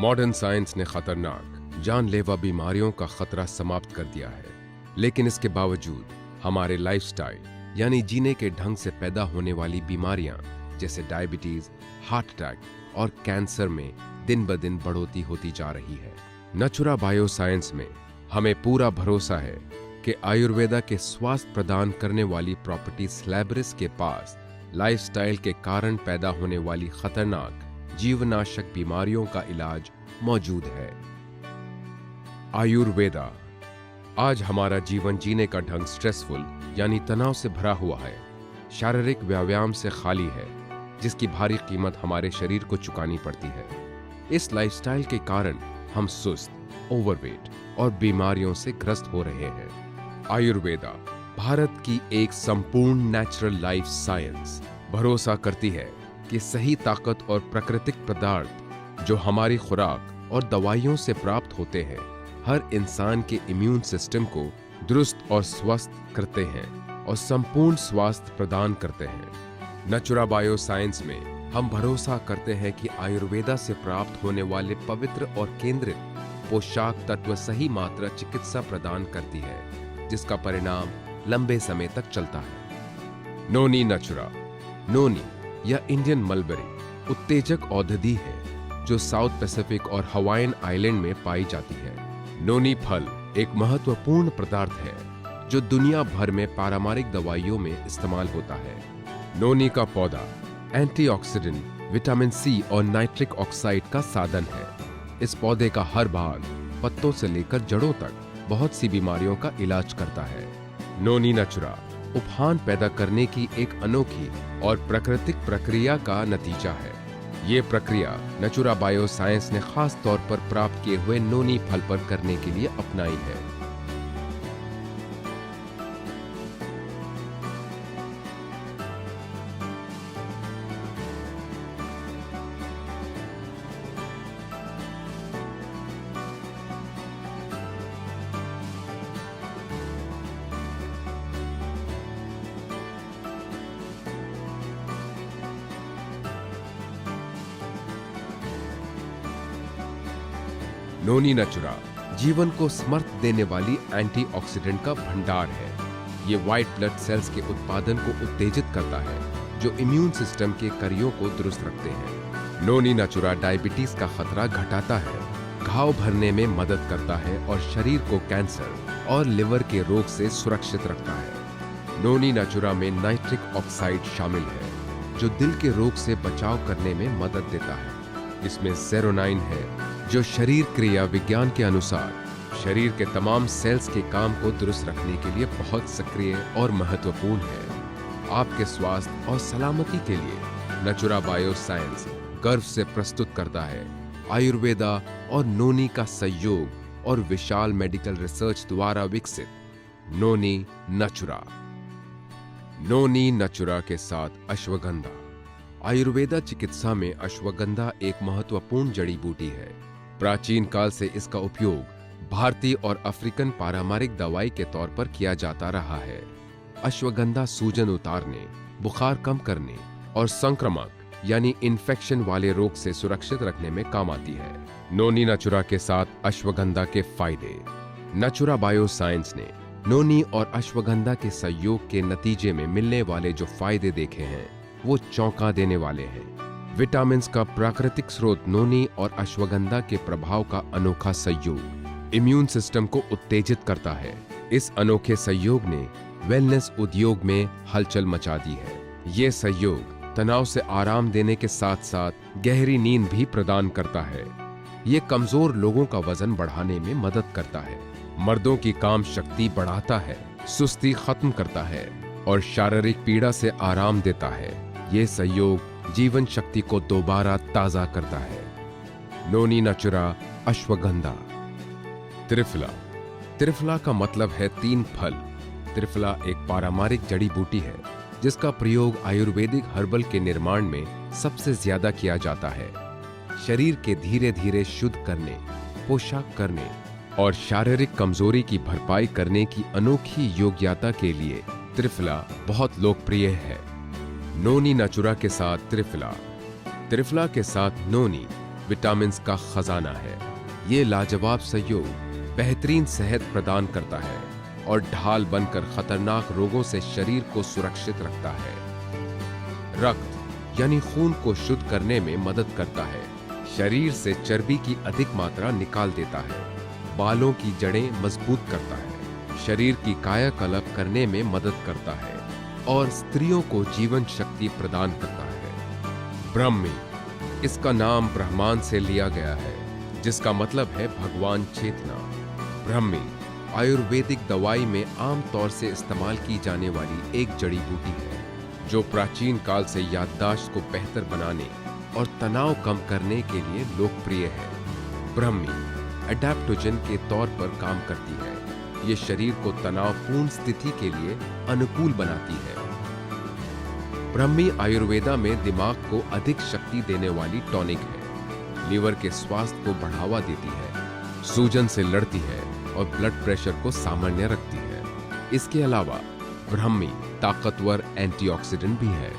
Modern science ने खतरनाक जानलेवा बीमारियों का खतरा समाप्त कर दिया है, लेकिन इसके बावजूद हमारे लाइफस्टाइल यानी जीने के ढंग से पैदा होने वाली बीमारियां जैसे डायबिटीज, हार्ट अटैक और कैंसर में दिन ब दिन बढ़ोतरी होती जा रही है। नचुरा बायो साइंस में हमें पूरा भरोसा है कि आयुर्वेदा के स्वास्थ्य प्रदान करने वाली प्रॉपर्टी स्लैबरिस के पास लाइफस्टाइल के कारण पैदा होने वाली खतरनाक जीवनाशक बीमारियों का इलाज मौजूद है। आयुर्वेदा। आज हमारा जीवन जीने का ढंग स्ट्रेसफुल यानी तनाव से भरा हुआ है, शारीरिक व्यायाम से खाली है, जिसकी भारी कीमत हमारे शरीर को चुकानी पड़ती है। इस लाइफस्टाइल के कारण हम सुस्त, ओवरवेट और बीमारियों से ग्रस्त हो रहे हैं। आयुर्वेदा भारत की एक संपूर्ण नेचुरल लाइफ साइंस भरोसा करती है कि सही ताकत और प्राकृतिक पदार्थ जो हमारी खुराक और दवाइयों से प्राप्त होते हैं हर इंसान के इम्यून सिस्टम को दुरुस्त और स्वस्थ करते हैं और संपूर्ण स्वास्थ्य प्रदान करते हैं। नचुरा बायो साइंस में हम भरोसा करते हैं कि आयुर्वेदा से प्राप्त होने वाले पवित्र और केंद्रित पोषक तत्व सही मात्रा चिकित्सा प्रदान करती है, जिसका परिणाम लंबे समय तक चलता है। नोनी नचुरा। नोनी या इंडियन मलबेरी उत्तेजक औषधि है जो साउथ पैसिफिक और हवाईन आइलैंड में पाई जाती है। नोनी फल एक महत्वपूर्ण पदार्थ है जो दुनिया भर में पारंपरिक दवाइयों में इस्तेमाल होता है। नोनी का पौधा एंटीऑक्सीडेंट, विटामिन सी और नाइट्रिक ऑक्साइड का साधन है। इस पौधे का हर भाग पत्तों से लेकर जड़ों तक बहुत सी बीमारियों का इलाज करता है। नोनी नचुरा उपहान पैदा करने की एक अनोखी और प्राकृतिक प्रक्रिया का नतीजा है। ये प्रक्रिया नचुरा बायो साइंस ने खास तौर पर प्राप्त किए हुए नोनी फल पर करने के लिए अपनाई है। नोनी नचुरा जीवन को समर्थ देने वाली एंटीऑक्सीडेंट का भंडार है। ये व्हाइट ब्लड सेल्स के उत्पादन को उत्तेजित करता है जो इम्यून सिस्टम के कार्यों को दुरुस्त रखते हैं। नोनी नचुरा डायबिटीज का खतरा घटाता है, घाव भरने में मदद करता है और शरीर को कैंसर और लिवर के रोग से सुरक्षित रखता है। नोनी नचुरा में नाइट्रिक ऑक्साइड शामिल है जो दिल के रोग से बचाव करने में मदद देता है। इसमें सेरोनाइन है जो शरीर क्रिया विज्ञान के अनुसार शरीर के तमाम सेल्स के काम को दुरुस्त रखने के लिए बहुत सक्रिय और महत्वपूर्ण है। आपके स्वास्थ्य और सलामती के लिए नचुरा बायो साइंस गर्व से प्रस्तुत करता है आयुर्वेदा और नोनी का सहयोग और विशाल मेडिकल रिसर्च द्वारा विकसित नोनी नचुरा। नोनी नचुरा के साथ अश्वगंधा। आयुर्वेदा चिकित्सा में अश्वगंधा एक महत्वपूर्ण जड़ी बूटी है। प्राचीन काल से इसका उपयोग भारतीय और अफ्रीकन पारंपरिक दवाई के तौर पर किया जाता रहा है। अश्वगंधा सूजन उतारने, बुखार कम करने और संक्रमक यानी इन्फेक्शन वाले रोग से सुरक्षित रखने में काम आती है। नोनी नचुरा के साथ अश्वगंधा के फायदे। नचुरा बायो साइंस ने नोनी और अश्वगंधा के सहयोग के नतीजे में मिलने वाले जो फायदे देखे हैं वो चौंका देने वाले हैं। विटामिन का प्राकृतिक स्रोत नोनी और अश्वगंधा के प्रभाव का अनोखा सहयोग इम्यून सिस्टम को उत्तेजित करता है। इस अनोखे सहयोग ने वेलनेस उद्योग में हलचल मचा दी है। ये सहयोग तनाव से आराम देने के साथ साथ गहरी नींद भी प्रदान करता है। ये कमजोर लोगों का वजन बढ़ाने में मदद करता है, मर्दों की काम शक्ति बढ़ाता है, सुस्ती खत्म करता है और शारीरिक पीड़ा से आराम देता है। ये सहयोग जीवन शक्ति को दोबारा ताजा करता है। नोनी नचुरा अश्वगंधा। त्रिफला। त्रिफला का मतलब है 3 फल। त्रिफला एक पारंपरिक जड़ी बूटी है जिसका प्रयोग आयुर्वेदिक हर्बल के निर्माण में सबसे ज्यादा किया जाता है। शरीर के धीरे धीरे शुद्ध करने, पोषक करने और शारीरिक कमजोरी की भरपाई करने की अनोखी योग्यता के लिए त्रिफला बहुत लोकप्रिय है। नोनी नचुरा के साथ त्रिफला। त्रिफला के साथ नोनी विटामिन्स का खजाना है। ये लाजवाब संयोग बेहतरीन सेहत प्रदान करता है और ढाल बनकर खतरनाक रोगों से शरीर को सुरक्षित रखता है। रक्त यानी खून को शुद्ध करने में मदद करता है। शरीर से चर्बी की अधिक मात्रा निकाल देता है। बालों की जड़ें मजबूत करता है। शरीर की कायाकल्प करने में मदद करता है और स्त्रियों को जीवन शक्ति प्रदान करता है। ब्रह्मी, इसका नाम ब्रह्मांड से लिया गया है, जिसका मतलब है भगवान चेतना। ब्रह्मी आयुर्वेदिक दवाई में आमतौर से इस्तेमाल की जाने वाली एक जड़ी बूटी है, जो प्राचीन काल से याददाश्त को बेहतर बनाने और तनाव कम करने के लिए लोकप्रिय है। ब्रह्मी एडेप्टोजन के तौर पर काम करती है। ये शरीर को तनावपूर्ण स्थिति के लिए अनुकूल बनाती है। ब्रह्मी आयुर्वेदा में दिमाग को अधिक शक्ति देने वाली टॉनिक है। लीवर के स्वास्थ्य को बढ़ावा देती है, सूजन से लड़ती है और ब्लड प्रेशर को सामान्य रखती है। इसके अलावा ब्रह्मी ताकतवर एंटीऑक्सीडेंट भी है।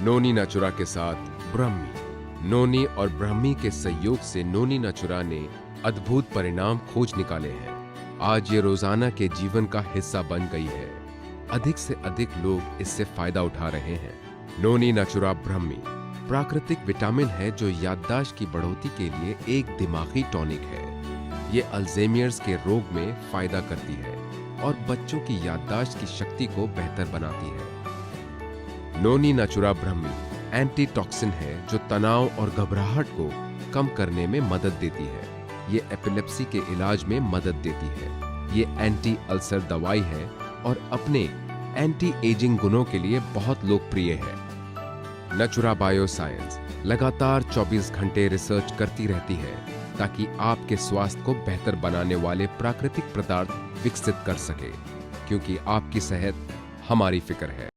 नोनी नाचुरा के साथ ब्रह्मी। नोनी और ब्रह्मी के सहयोग से नोनी नाचुरा ने अद्भुत परिणाम खोज निकाले हैं। आज ये रोजाना के जीवन का हिस्सा बन गई है। अधिक से अधिक लोग इससे फायदा उठा रहे हैं। नोनी नाचुरा ब्रह्मी प्राकृतिक विटामिन है जो याददाश्त की बढ़ोतरी के लिए एक दिमागी टॉनिक है। ये अल्जाइमर्स के रोग में फायदा करती है और बच्चों की याददाश्त की शक्ति को बेहतर बनाती है। नोनी नाचुरा ब्रह्मी एंटी टॉक्सिन है जो तनाव और घबराहट को कम करने में मदद देती है। ये एपिलेप्सी के इलाज में मदद देती है। ये एंटी अल्सर दवाई है और अपने एंटी एजिंग गुणों के लिए बहुत लोकप्रिय है। नचुरा बायोसाइंस लगातार 24 घंटे रिसर्च करती रहती है ताकि आपके स्वास्थ्य को बेहतर बनाने वाले प्राकृतिक पदार्थ विकसित कर सके, क्योंकि आपकी सेहत हमारी फिक्र है।